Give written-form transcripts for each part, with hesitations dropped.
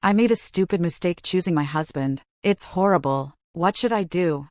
I made a stupid mistake choosing my husband. It's horrible. What should I do?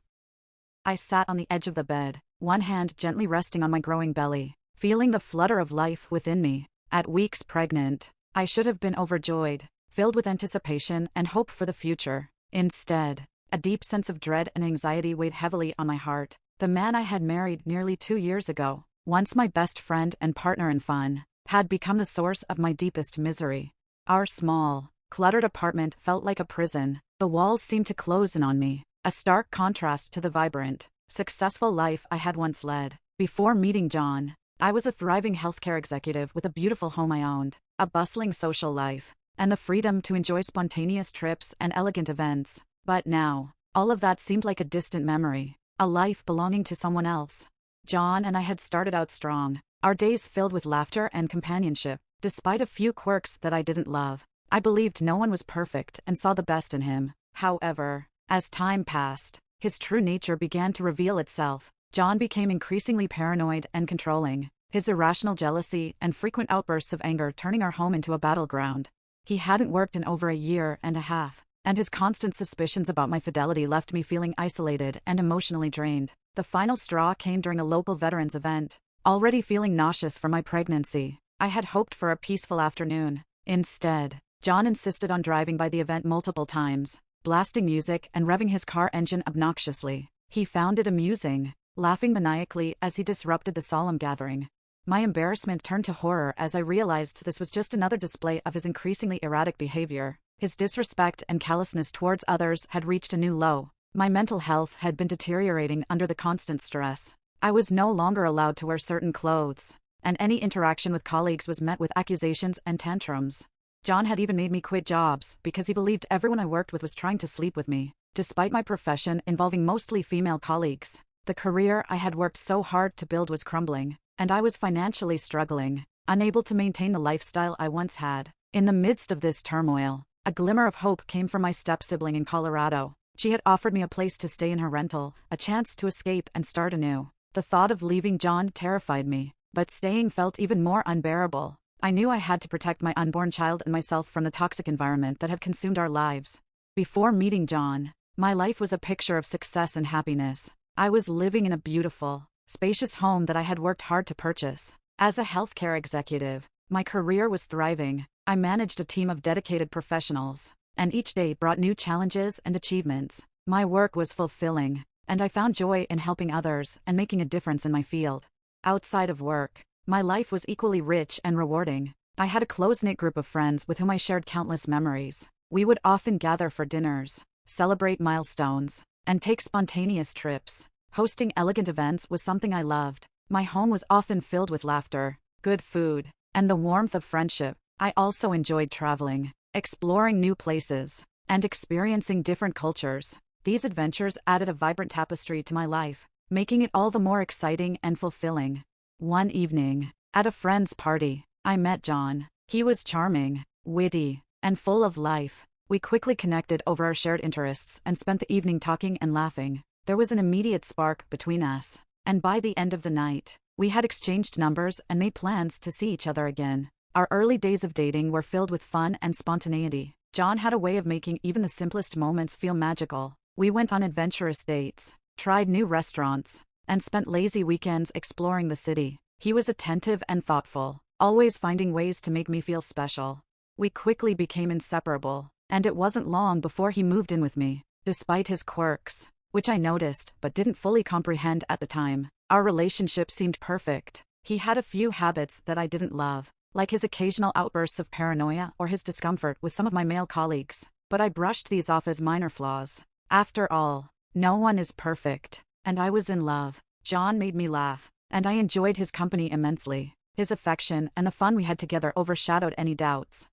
I sat on the edge of the bed, one hand gently resting on my growing belly, feeling the flutter of life within me. At weeks pregnant, I should have been overjoyed, filled with anticipation and hope for the future. Instead, a deep sense of dread and anxiety weighed heavily on my heart. The man I had married nearly 2 years ago, once my best friend and partner in fun, had become the source of my deepest misery. Our small, cluttered apartment felt like a prison. The walls seemed to close in on me, a stark contrast to the vibrant, successful life I had once led. Before meeting John, I was a thriving healthcare executive with a beautiful home I owned, a bustling social life, and the freedom to enjoy spontaneous trips and elegant events. But now, all of that seemed like a distant memory, a life belonging to someone else. John and I had started out strong, our days filled with laughter and companionship. Despite a few quirks that I didn't love, I believed no one was perfect and saw the best in him. However, as time passed, his true nature began to reveal itself. John became increasingly paranoid and controlling, his irrational jealousy and frequent outbursts of anger turning our home into a battleground. He hadn't worked in over a year and a half, and his constant suspicions about my fidelity left me feeling isolated and emotionally drained. The final straw came during a local veterans event. Already feeling nauseous from my pregnancy, I had hoped for a peaceful afternoon. Instead, John insisted on driving by the event multiple times, blasting music and revving his car engine obnoxiously. He found it amusing, laughing maniacally as he disrupted the solemn gathering. My embarrassment turned to horror as I realized this was just another display of his increasingly erratic behavior. His disrespect and callousness towards others had reached a new low. My mental health had been deteriorating under the constant stress. I was no longer allowed to wear certain clothes, and any interaction with colleagues was met with accusations and tantrums. John had even made me quit jobs because he believed everyone I worked with was trying to sleep with me. Despite my profession involving mostly female colleagues, the career I had worked so hard to build was crumbling, and I was financially struggling, unable to maintain the lifestyle I once had. In the midst of this turmoil, a glimmer of hope came from my step-sibling in Colorado. She had offered me a place to stay in her rental, a chance to escape and start anew. The thought of leaving John terrified me, but staying felt even more unbearable. I knew I had to protect my unborn child and myself from the toxic environment that had consumed our lives. Before meeting John, my life was a picture of success and happiness. I was living in a beautiful, spacious home that I had worked hard to purchase. As a healthcare executive, my career was thriving. I managed a team of dedicated professionals, and each day brought new challenges and achievements. My work was fulfilling, and I found joy in helping others and making a difference in my field. Outside of work, my life was equally rich and rewarding. I had a close-knit group of friends with whom I shared countless memories. We would often gather for dinners, celebrate milestones, and take spontaneous trips. Hosting elegant events was something I loved. My home was often filled with laughter, good food, and the warmth of friendship. I also enjoyed traveling, exploring new places, and experiencing different cultures. These adventures added a vibrant tapestry to my life, making it all the more exciting and fulfilling. One evening, at a friend's party, I met John. He was charming, witty, and full of life. We quickly connected over our shared interests and spent the evening talking and laughing. There was an immediate spark between us, and by the end of the night, we had exchanged numbers and made plans to see each other again. Our early days of dating were filled with fun and spontaneity. John had a way of making even the simplest moments feel magical. We went on adventurous dates, tried new restaurants, and spent lazy weekends exploring the city. He was attentive and thoughtful, always finding ways to make me feel special. We quickly became inseparable, and it wasn't long before he moved in with me. Despite his quirks, which I noticed but didn't fully comprehend at the time, our relationship seemed perfect. He had a few habits that I didn't love, like his occasional outbursts of paranoia or his discomfort with some of my male colleagues, but I brushed these off as minor flaws. After all, no one is perfect, and I was in love. John made me laugh, and I enjoyed his company immensely. His affection and the fun we had together overshadowed any doubts.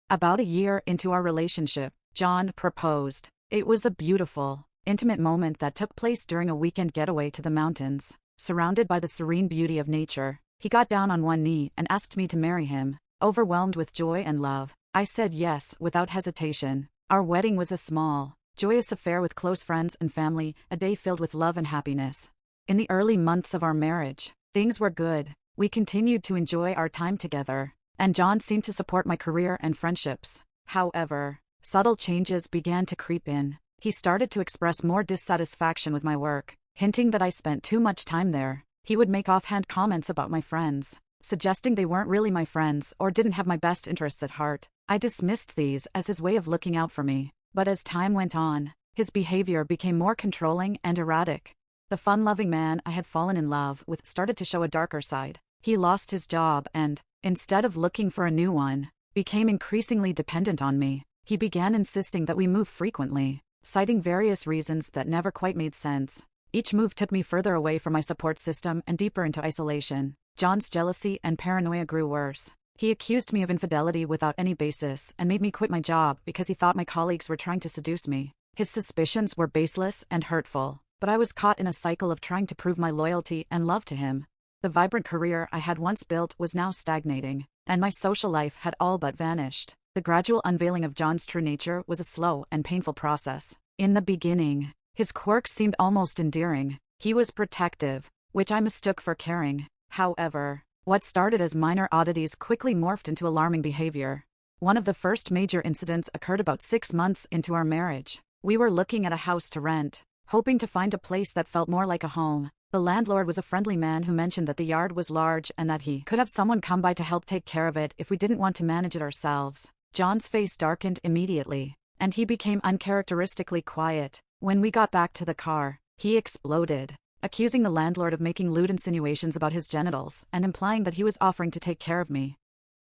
About a year into our relationship, John proposed. It was a beautiful, intimate moment that took place during a weekend getaway to the mountains. Surrounded by the serene beauty of nature, he got down on one knee and asked me to marry him. Overwhelmed with joy and love, I said yes without hesitation. Our wedding was a small, joyous affair with close friends and family, a day filled with love and happiness. In the early months of our marriage, things were good. We continued to enjoy our time together, and John seemed to support my career and friendships. However, Subtle changes began to creep in. He started to express more dissatisfaction with my work, hinting that I spent too much time there. He would make offhand comments about my friends, suggesting they weren't really my friends or didn't have my best interests at heart. I dismissed these as his way of looking out for me, but as time went on, his behavior became more controlling and erratic. The fun-loving man I had fallen in love with started to show a darker side. He lost his job and, instead of looking for a new one, became increasingly dependent on me. He began insisting that we move frequently, citing various reasons that never quite made sense. Each move took me further away from my support system and deeper into isolation. John's jealousy and paranoia grew worse. He accused me of infidelity without any basis and made me quit my job because he thought my colleagues were trying to seduce me. His suspicions were baseless and hurtful, but I was caught in a cycle of trying to prove my loyalty and love to him. The vibrant career I had once built was now stagnating, and my social life had all but vanished. The gradual unveiling of John's true nature was a slow and painful process. In the beginning, his quirks seemed almost endearing. He was protective, which I mistook for caring. However, what started as minor oddities quickly morphed into alarming behavior. One of the first major incidents occurred about 6 months into our marriage. We were looking at a house to rent, hoping to find a place that felt more like a home. The landlord was a friendly man who mentioned that the yard was large and that he could have someone come by to help take care of it if we didn't want to manage it ourselves. John's face darkened immediately, and he became uncharacteristically quiet. When we got back to the car, he exploded, accusing the landlord of making lewd insinuations about his genitals and implying that he was offering to take care of me.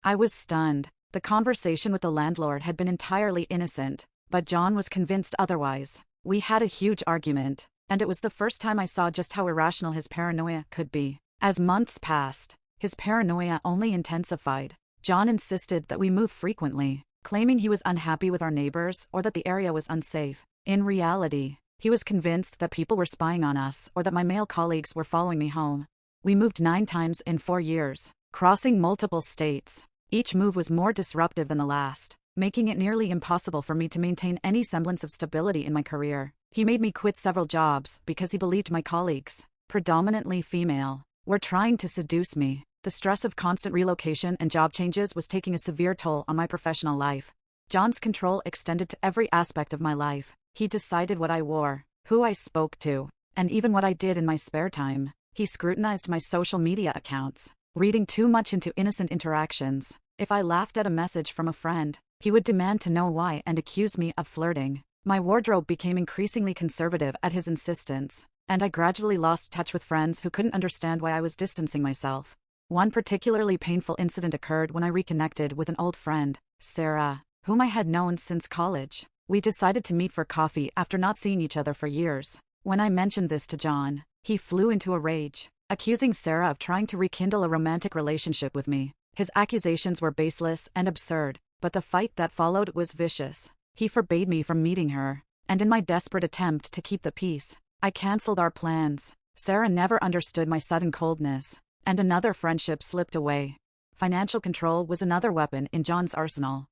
I was stunned. The conversation with the landlord had been entirely innocent, but John was convinced otherwise. We had a huge argument, and it was the first time I saw just how irrational his paranoia could be. As months passed, his paranoia only intensified. John insisted that we move frequently, claiming he was unhappy with our neighbors or that the area was unsafe. In reality, he was convinced that people were spying on us or that my male colleagues were following me home. We moved 9 times in 4 years, crossing multiple states. Each move was more disruptive than the last, making it nearly impossible for me to maintain any semblance of stability in my career. He made me quit several jobs because he believed my colleagues, predominantly female, were trying to seduce me. The stress of constant relocation and job changes was taking a severe toll on my professional life. John's control extended to every aspect of my life. He decided what I wore, who I spoke to, and even what I did in my spare time. He scrutinized my social media accounts, reading too much into innocent interactions. If I laughed at a message from a friend, he would demand to know why and accuse me of flirting. My wardrobe became increasingly conservative at his insistence, and I gradually lost touch with friends who couldn't understand why I was distancing myself. One particularly painful incident occurred when I reconnected with an old friend, Sarah, whom I had known since college. We decided to meet for coffee after not seeing each other for years. When I mentioned this to John, he flew into a rage, accusing Sarah of trying to rekindle a romantic relationship with me. His accusations were baseless and absurd, but the fight that followed was vicious. He forbade me from meeting her, and in my desperate attempt to keep the peace, I cancelled our plans. Sarah never understood my sudden coldness, and another friendship slipped away. Financial control was another weapon in John's arsenal.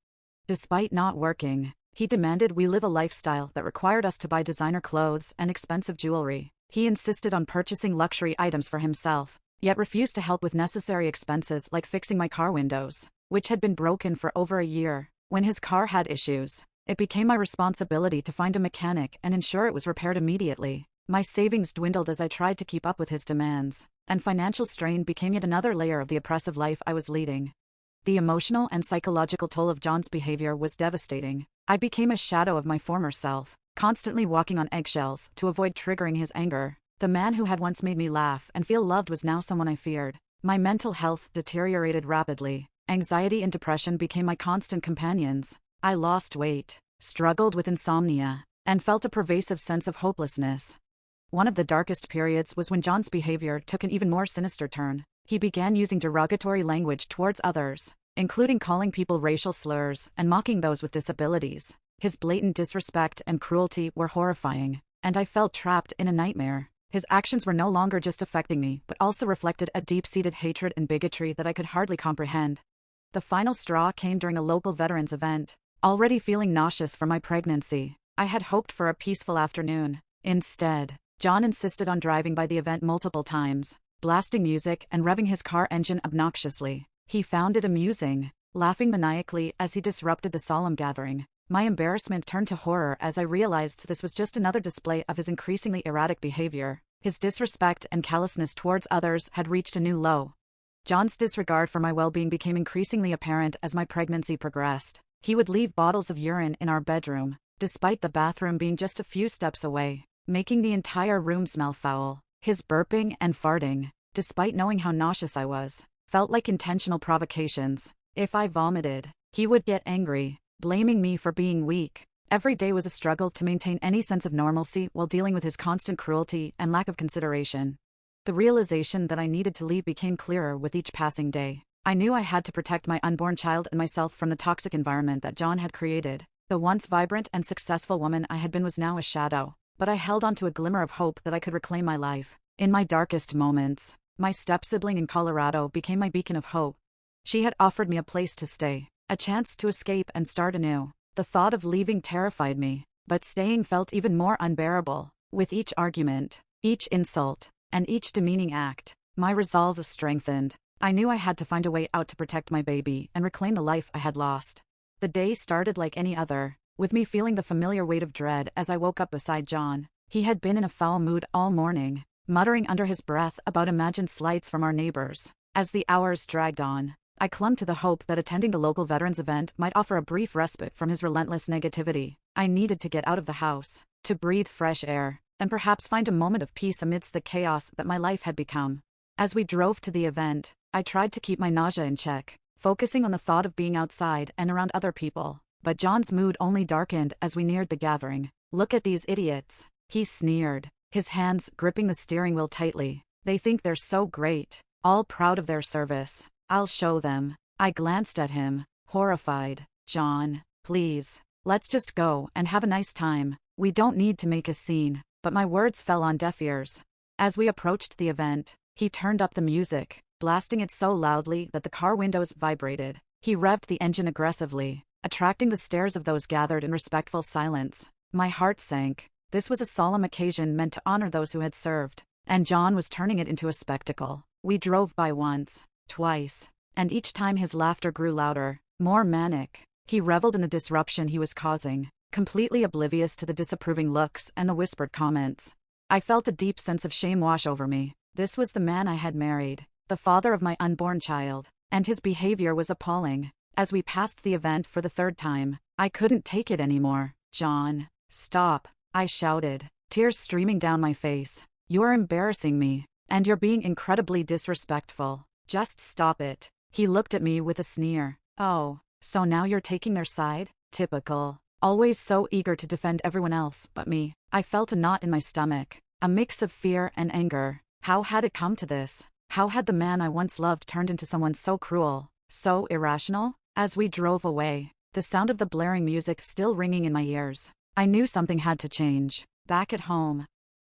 Despite not working, he demanded we live a lifestyle that required us to buy designer clothes and expensive jewelry. He insisted on purchasing luxury items for himself, yet refused to help with necessary expenses like fixing my car windows, which had been broken for over a year. When his car had issues, it became my responsibility to find a mechanic and ensure it was repaired immediately. My savings dwindled as I tried to keep up with his demands, and financial strain became yet another layer of the oppressive life I was leading. The emotional and psychological toll of John's behavior was devastating. I became a shadow of my former self, constantly walking on eggshells to avoid triggering his anger. The man who had once made me laugh and feel loved was now someone I feared. My mental health deteriorated rapidly. Anxiety and depression became my constant companions. I lost weight, struggled with insomnia, and felt a pervasive sense of hopelessness. One of the darkest periods was when John's behavior took an even more sinister turn. He began using derogatory language towards others, including calling people racial slurs and mocking those with disabilities. His blatant disrespect and cruelty were horrifying, and I felt trapped in a nightmare. His actions were no longer just affecting me, but also reflected a deep-seated hatred and bigotry that I could hardly comprehend. The final straw came during a local veterans event. Already feeling nauseous from my pregnancy, I had hoped for a peaceful afternoon. Instead, John insisted on driving by the event multiple times, blasting music and revving his car engine obnoxiously. He found it amusing, laughing maniacally as he disrupted the solemn gathering. My embarrassment turned to horror as I realized this was just another display of his increasingly erratic behavior. His disrespect and callousness towards others had reached a new low. John's disregard for my well-being became increasingly apparent as my pregnancy progressed. He would leave bottles of urine in our bedroom, despite the bathroom being just a few steps away, making the entire room smell foul. His burping and farting, despite knowing how nauseous I was, felt like intentional provocations. If I vomited, he would get angry, blaming me for being weak. Every day was a struggle to maintain any sense of normalcy while dealing with his constant cruelty and lack of consideration. The realization that I needed to leave became clearer with each passing day. I knew I had to protect my unborn child and myself from the toxic environment that John had created. The once vibrant and successful woman I had been was now a shadow, but I held on to a glimmer of hope that I could reclaim my life. In my darkest moments, my step-sibling in Colorado became my beacon of hope. She had offered me a place to stay, a chance to escape and start anew. The thought of leaving terrified me, but staying felt even more unbearable. With each argument, each insult, and each demeaning act, my resolve strengthened. I knew I had to find a way out to protect my baby and reclaim the life I had lost. The day started like any other, with me feeling the familiar weight of dread as I woke up beside John. He had been in a foul mood all morning, muttering under his breath about imagined slights from our neighbors. As the hours dragged on, I clung to the hope that attending the local veterans event might offer a brief respite from his relentless negativity. I needed to get out of the house, to breathe fresh air, and perhaps find a moment of peace amidst the chaos that my life had become. As we drove to the event, I tried to keep my nausea in check, focusing on the thought of being outside and around other people. But John's mood only darkened as we neared the gathering. "Look at these idiots," he sneered, his hands gripping the steering wheel tightly. "They think they're so great, all proud of their service. I'll show them." I glanced at him, horrified. "John, please, let's just go and have a nice time. We don't need to make a scene." But my words fell on deaf ears. As we approached the event, he turned up the music, blasting it so loudly that the car windows vibrated. He revved the engine aggressively, attracting the stares of those gathered in respectful silence. My heart sank. This was a solemn occasion meant to honor those who had served, and John was turning it into a spectacle. We drove by once, twice, and each time his laughter grew louder, more manic. He reveled in the disruption he was causing, completely oblivious to the disapproving looks and the whispered comments. I felt a deep sense of shame wash over me. This was the man I had married, the father of my unborn child, and his behavior was appalling. As we passed the event for the third time, I couldn't take it anymore. "John, stop," I shouted, tears streaming down my face. "You're embarrassing me, and you're being incredibly disrespectful. Just stop it." He looked at me with a sneer. "Oh, so now you're taking their side? Typical. Always so eager to defend everyone else but me." I felt a knot in my stomach, a mix of fear and anger. How had it come to this? How had the man I once loved turned into someone so cruel, so irrational? As we drove away, the sound of the blaring music still ringing in my ears, I knew something had to change. Back at home,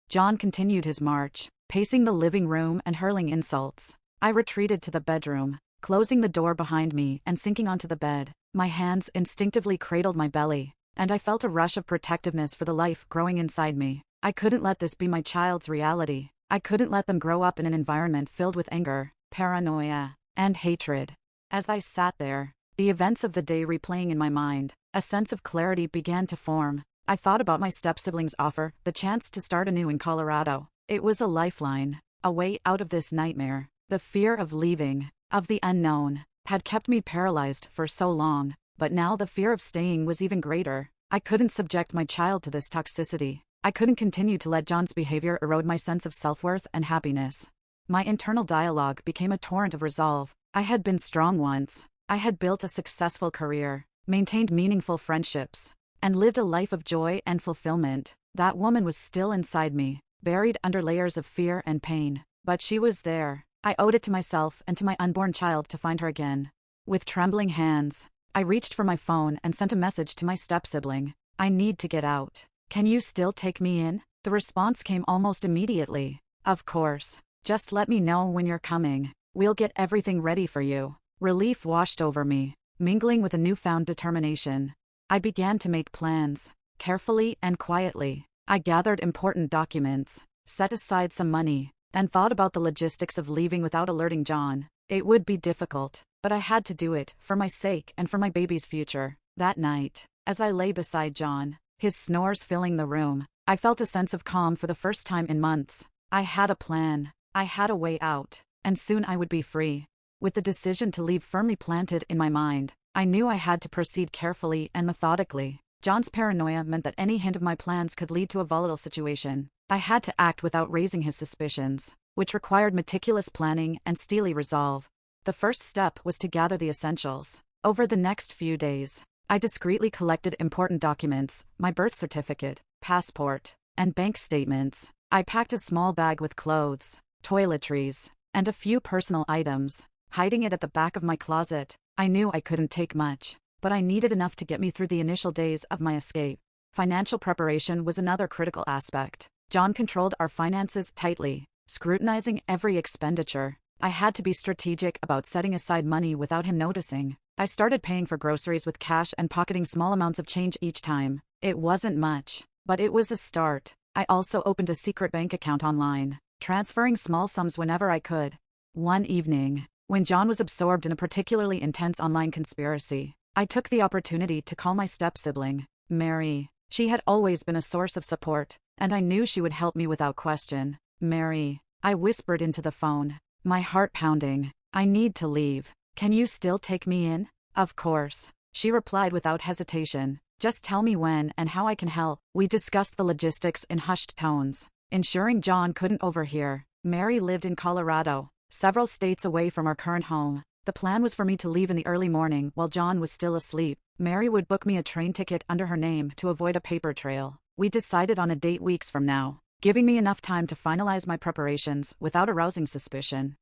John continued his march, pacing the living room and hurling insults. I retreated to the bedroom, closing the door behind me and sinking onto the bed. My hands instinctively cradled my belly, and I felt a rush of protectiveness for the life growing inside me. I couldn't let this be my child's reality. I couldn't let them grow up in an environment filled with anger, paranoia, and hatred. As I sat there, the events of the day replaying in my mind, a sense of clarity began to form. I thought about my step-sibling's offer, the chance to start anew in Colorado. It was a lifeline, a way out of this nightmare. The fear of leaving, of the unknown, had kept me paralyzed for so long, but now the fear of staying was even greater. I couldn't subject my child to this toxicity. I couldn't continue to let John's behavior erode my sense of self-worth and happiness. My internal dialogue became a torrent of resolve. I had been strong once. I had built a successful career, maintained meaningful friendships, and lived a life of joy and fulfillment. That woman was still inside me, buried under layers of fear and pain. But she was there. I owed it to myself and to my unborn child to find her again. With trembling hands, I reached for my phone and sent a message to my step-sibling. "I need to get out. Can you still take me in?" The response came almost immediately. "Of course. Just let me know when you're coming. We'll get everything ready for you." Relief washed over me, mingling with a newfound determination. I began to make plans, carefully and quietly. I gathered important documents, set aside some money, and thought about the logistics of leaving without alerting John. It would be difficult, but I had to do it, for my sake and for my baby's future. That night, As I lay beside John, his snores filling the room, I felt a sense of calm for the first time in months. I had a plan. I had a way out, and soon I would be free. With the decision to leave firmly planted in my mind, I knew I had to proceed carefully and methodically. John's paranoia meant that any hint of my plans could lead to a volatile situation. I had to act without raising his suspicions, which required meticulous planning and steely resolve. The first step was to gather the essentials. Over the next few days, I discreetly collected important documents, my birth certificate, passport, and bank statements. I packed a small bag with clothes, toiletries, and a few personal items, hiding it at the back of my closet. I knew I couldn't take much, but I needed enough to get me through the initial days of my escape. Financial preparation was another critical aspect. John controlled our finances tightly, scrutinizing every expenditure. I had to be strategic about setting aside money without him noticing. I started paying for groceries with cash and pocketing small amounts of change each time. It wasn't much, but it was a start. I also opened a secret bank account online, transferring small sums whenever I could. One evening, when John was absorbed in a particularly intense online conspiracy, I took the opportunity to call my step-sibling, Mary. She had always been a source of support, and I knew she would help me without question. Mary, I whispered into the phone, my heart pounding. I need to leave. Can you still take me in? Of course, she replied without hesitation. Just tell me when and how I can help. We discussed the logistics in hushed tones, ensuring John couldn't overhear. Mary lived in Colorado, several states away from our current home. The plan was for me to leave in the early morning while John was still asleep. Mary would book me a train ticket under her name to avoid a paper trail. We decided on a date weeks from now, giving me enough time to finalize my preparations without arousing suspicion.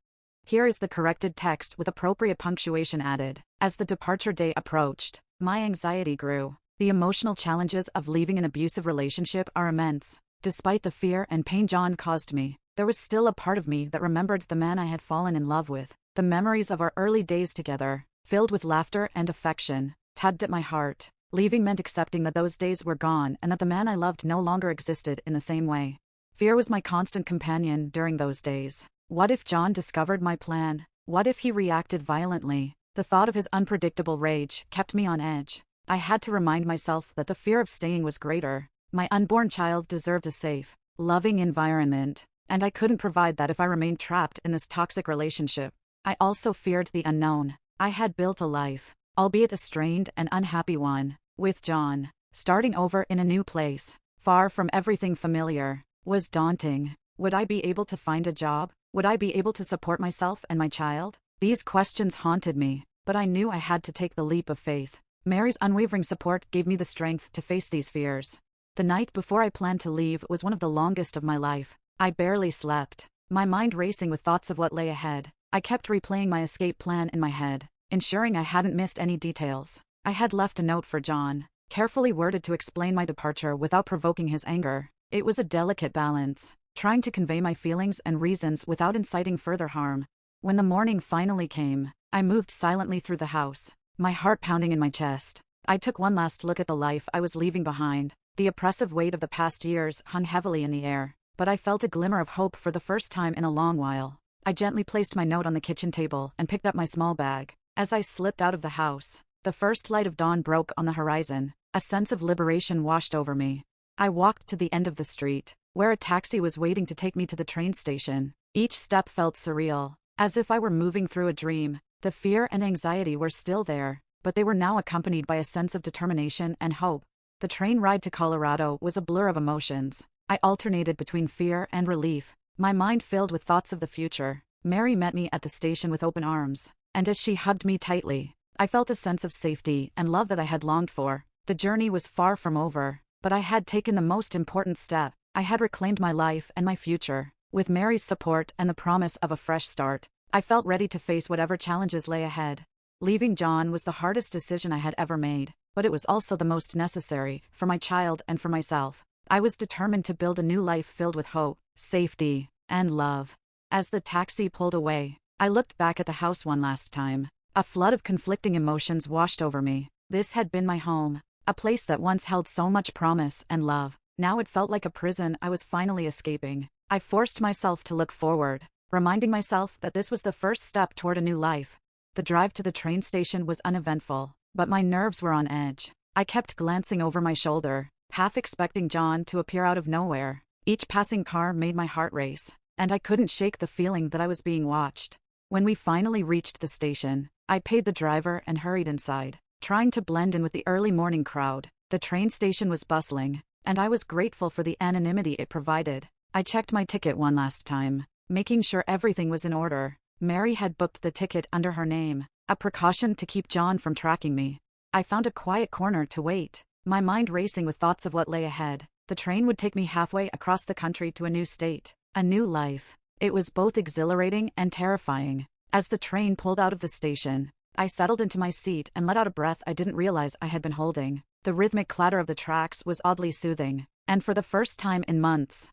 Here is the corrected text with appropriate punctuation added. As the departure day approached, my anxiety grew. The emotional challenges of leaving an abusive relationship are immense. Despite the fear and pain John caused me, there was still a part of me that remembered the man I had fallen in love with. The memories of our early days together, filled with laughter and affection, tugged at my heart. Leaving meant accepting that those days were gone and that the man I loved no longer existed in the same way. Fear was my constant companion during those days. What if John discovered my plan? What if he reacted violently? The thought of his unpredictable rage kept me on edge. I had to remind myself that the fear of staying was greater. My unborn child deserved a safe, loving environment, and I couldn't provide that if I remained trapped in this toxic relationship. I also feared the unknown. I had built a life, albeit a strained and unhappy one, with John. Starting over in a new place, far from everything familiar, was daunting. Would I be able to find a job? Would I be able to support myself and my child? These questions haunted me, but I knew I had to take the leap of faith. Mary's unwavering support gave me the strength to face these fears. The night before I planned to leave was one of the longest of my life. I barely slept, my mind racing with thoughts of what lay ahead. I kept replaying my escape plan in my head, ensuring I hadn't missed any details. I had left a note for John, carefully worded to explain my departure without provoking his anger. It was a delicate balance, trying to convey my feelings and reasons without inciting further harm. When the morning finally came, I moved silently through the house, my heart pounding in my chest. I took one last look at the life I was leaving behind. The oppressive weight of the past years hung heavily in the air, but I felt a glimmer of hope for the first time in a long while. I gently placed my note on the kitchen table and picked up my small bag. As I slipped out of the house, the first light of dawn broke on the horizon. A sense of liberation washed over me. I walked to the end of the street, where a taxi was waiting to take me to the train station. Each step felt surreal, as if I were moving through a dream. The fear and anxiety were still there, but they were now accompanied by a sense of determination and hope. The train ride to Colorado was a blur of emotions. I alternated between fear and relief, my mind filled with thoughts of the future. Mary met me at the station with open arms, and as she hugged me tightly, I felt a sense of safety and love that I had longed for. The journey was far from over, but I had taken the most important step. I had reclaimed my life and my future. With Mary's support and the promise of a fresh start, I felt ready to face whatever challenges lay ahead. Leaving John was the hardest decision I had ever made, but it was also the most necessary, for my child and for myself. I was determined to build a new life filled with hope, safety, and love. As the taxi pulled away, I looked back at the house one last time. A flood of conflicting emotions washed over me. This had been my home, a place that once held so much promise and love. Now it felt like a prison I was finally escaping. I forced myself to look forward, reminding myself that this was the first step toward a new life. The drive to the train station was uneventful, but my nerves were on edge. I kept glancing over my shoulder, half expecting John to appear out of nowhere. Each passing car made my heart race, and I couldn't shake the feeling that I was being watched. When we finally reached the station, I paid the driver and hurried inside, trying to blend in with the early morning crowd. The train station was bustling, and I was grateful for the anonymity it provided. I checked my ticket one last time, making sure everything was in order. Mary had booked the ticket under her name, a precaution to keep John from tracking me. I found a quiet corner to wait, my mind racing with thoughts of what lay ahead. The train would take me halfway across the country to a new state, a new life. It was both exhilarating and terrifying. As the train pulled out of the station, I settled into my seat and let out a breath I didn't realize I had been holding. The rhythmic clatter of the tracks was oddly soothing, and for the first time in months,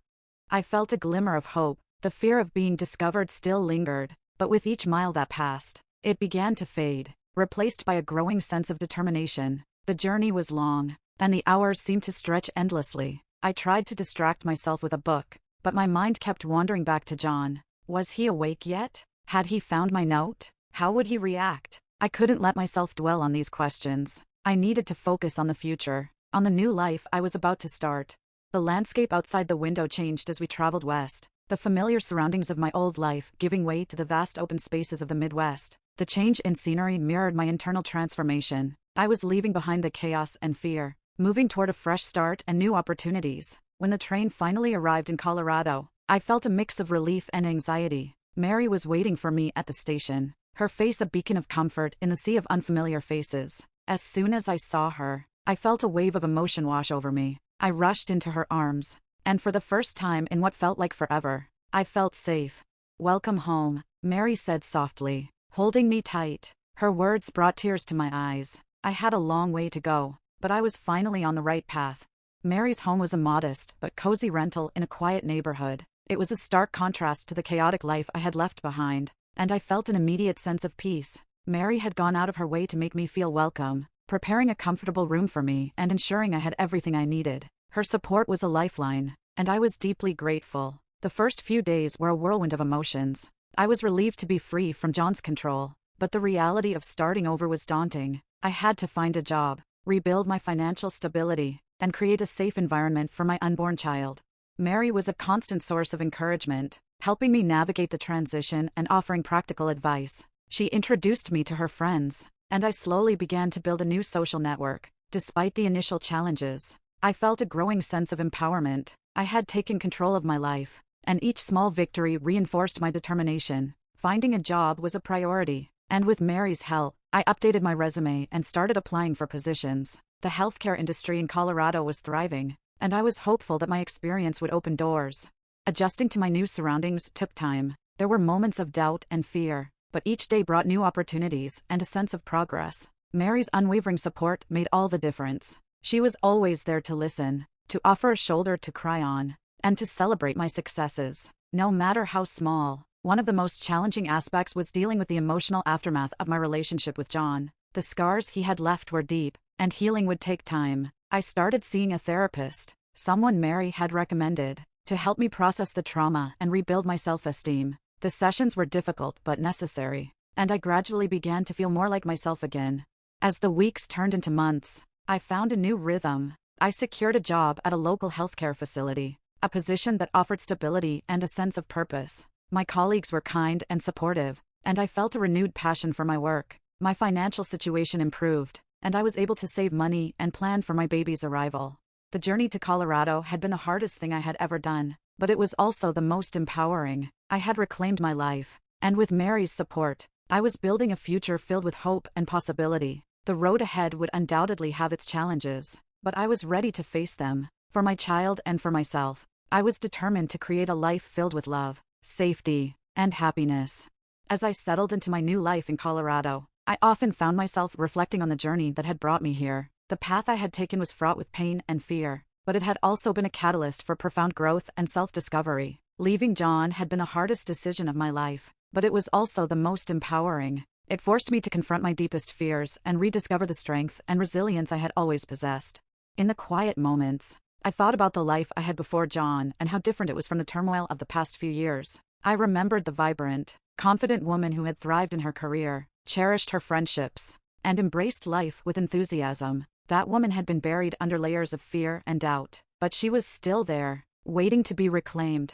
I felt a glimmer of hope. The fear of being discovered still lingered, but with each mile that passed, it began to fade, replaced by a growing sense of determination. The journey was long, and the hours seemed to stretch endlessly. I tried to distract myself with a book, but my mind kept wandering back to John. Was he awake yet? Had he found my note? How would he react? I couldn't let myself dwell on these questions. I needed to focus on the future, on the new life I was about to start. The landscape outside the window changed as we traveled west, the familiar surroundings of my old life giving way to the vast open spaces of the Midwest. The change in scenery mirrored my internal transformation. I was leaving behind the chaos and fear, moving toward a fresh start and new opportunities. When the train finally arrived in Colorado, I felt a mix of relief and anxiety. Mary was waiting for me at the station, her face a beacon of comfort in the sea of unfamiliar faces. As soon as I saw her, I felt a wave of emotion wash over me. I rushed into her arms, and for the first time in what felt like forever, I felt safe. "Welcome home," Mary said softly, holding me tight. Her words brought tears to my eyes. I had a long way to go, but I was finally on the right path. Mary's home was a modest but cozy rental in a quiet neighborhood. It was a stark contrast to the chaotic life I had left behind, and I felt an immediate sense of peace. Mary had gone out of her way to make me feel welcome, preparing a comfortable room for me and ensuring I had everything I needed. Her support was a lifeline, and I was deeply grateful. The first few days were a whirlwind of emotions. I was relieved to be free from John's control, but the reality of starting over was daunting. I had to find a job, rebuild my financial stability, and create a safe environment for my unborn child. Mary was a constant source of encouragement, helping me navigate the transition and offering practical advice. She introduced me to her friends, and I slowly began to build a new social network. Despite the initial challenges, I felt a growing sense of empowerment. I had taken control of my life, and each small victory reinforced my determination. Finding a job was a priority, and with Mary's help, I updated my resume and started applying for positions. The healthcare industry in Colorado was thriving, and I was hopeful that my experience would open doors. Adjusting to my new surroundings took time. There were moments of doubt and fear, but each day brought new opportunities and a sense of progress. Mary's unwavering support made all the difference. She was always there to listen, to offer a shoulder to cry on, and to celebrate my successes, no matter how small. One of the most challenging aspects was dealing with the emotional aftermath of my relationship with John. The scars he had left were deep, and healing would take time. I started seeing a therapist, someone Mary had recommended, to help me process the trauma and rebuild my self-esteem. The sessions were difficult but necessary, and I gradually began to feel more like myself again. As the weeks turned into months, I found a new rhythm. I secured a job at a local healthcare facility, a position that offered stability and a sense of purpose. My colleagues were kind and supportive, and I felt a renewed passion for my work. My financial situation improved, and I was able to save money and plan for my baby's arrival. The journey to Colorado had been the hardest thing I had ever done, but it was also the most empowering. I had reclaimed my life, and with Mary's support, I was building a future filled with hope and possibility. The road ahead would undoubtedly have its challenges, but I was ready to face them. For my child and for myself, I was determined to create a life filled with love, safety, and happiness. As I settled into my new life in Colorado, I often found myself reflecting on the journey that had brought me here. The path I had taken was fraught with pain and fear, but it had also been a catalyst for profound growth and self-discovery. Leaving John had been the hardest decision of my life, but it was also the most empowering. It forced me to confront my deepest fears and rediscover the strength and resilience I had always possessed. In the quiet moments, I thought about the life I had before John and how different it was from the turmoil of the past few years. I remembered the vibrant, confident woman who had thrived in her career, cherished her friendships, and embraced life with enthusiasm. That woman had been buried under layers of fear and doubt, but she was still there, waiting to be reclaimed.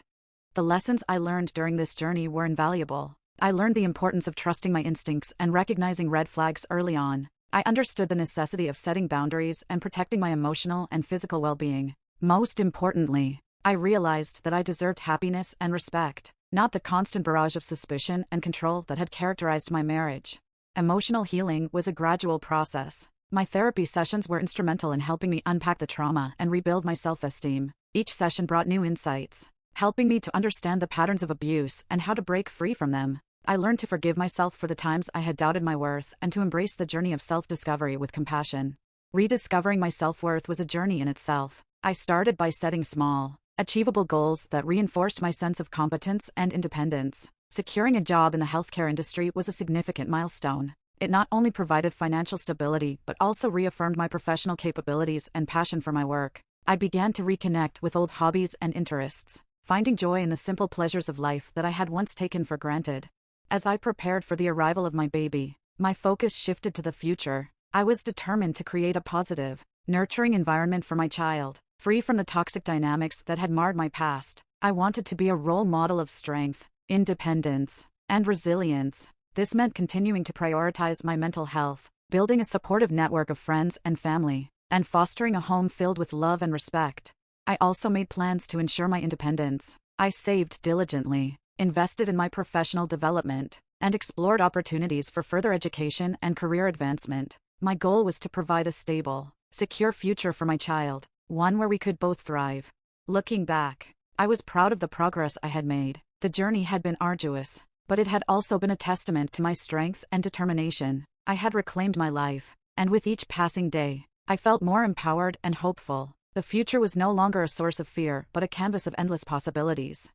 The lessons I learned during this journey were invaluable. I learned the importance of trusting my instincts and recognizing red flags early on. I understood the necessity of setting boundaries and protecting my emotional and physical well-being. Most importantly, I realized that I deserved happiness and respect, not the constant barrage of suspicion and control that had characterized my marriage. Emotional healing was a gradual process. My therapy sessions were instrumental in helping me unpack the trauma and rebuild my self-esteem. Each session brought new insights, helping me to understand the patterns of abuse and how to break free from them. I learned to forgive myself for the times I had doubted my worth and to embrace the journey of self-discovery with compassion. Rediscovering my self-worth was a journey in itself. I started by setting small, achievable goals that reinforced my sense of competence and independence. Securing a job in the healthcare industry was a significant milestone. It not only provided financial stability but also reaffirmed my professional capabilities and passion for my work. I began to reconnect with old hobbies and interests, finding joy in the simple pleasures of life that I had once taken for granted. As I prepared for the arrival of my baby, my focus shifted to the future. I was determined to create a positive, nurturing environment for my child, free from the toxic dynamics that had marred my past. I wanted to be a role model of strength, independence, and resilience. This meant continuing to prioritize my mental health, building a supportive network of friends and family, and fostering a home filled with love and respect. I also made plans to ensure my independence. I saved diligently, invested in my professional development, and explored opportunities for further education and career advancement. My goal was to provide a stable, secure future for my child, one where we could both thrive. Looking back, I was proud of the progress I had made. The journey had been arduous, but it had also been a testament to my strength and determination. I had reclaimed my life, and with each passing day, I felt more empowered and hopeful. The future was no longer a source of fear but a canvas of endless possibilities.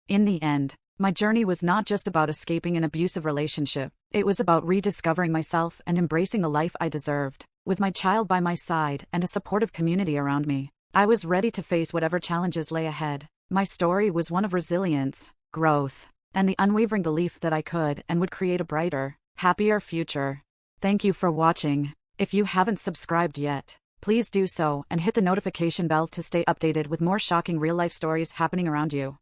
In the end, my journey was not just about escaping an abusive relationship. It was about rediscovering myself and embracing the life I deserved. With my child by my side and a supportive community around me, I was ready to face whatever challenges lay ahead. My story was one of resilience, growth, and the unwavering belief that I could and would create a brighter, happier future. Thank you for watching. If you haven't subscribed yet, please do so and hit the notification bell to stay updated with more shocking real-life stories happening around you.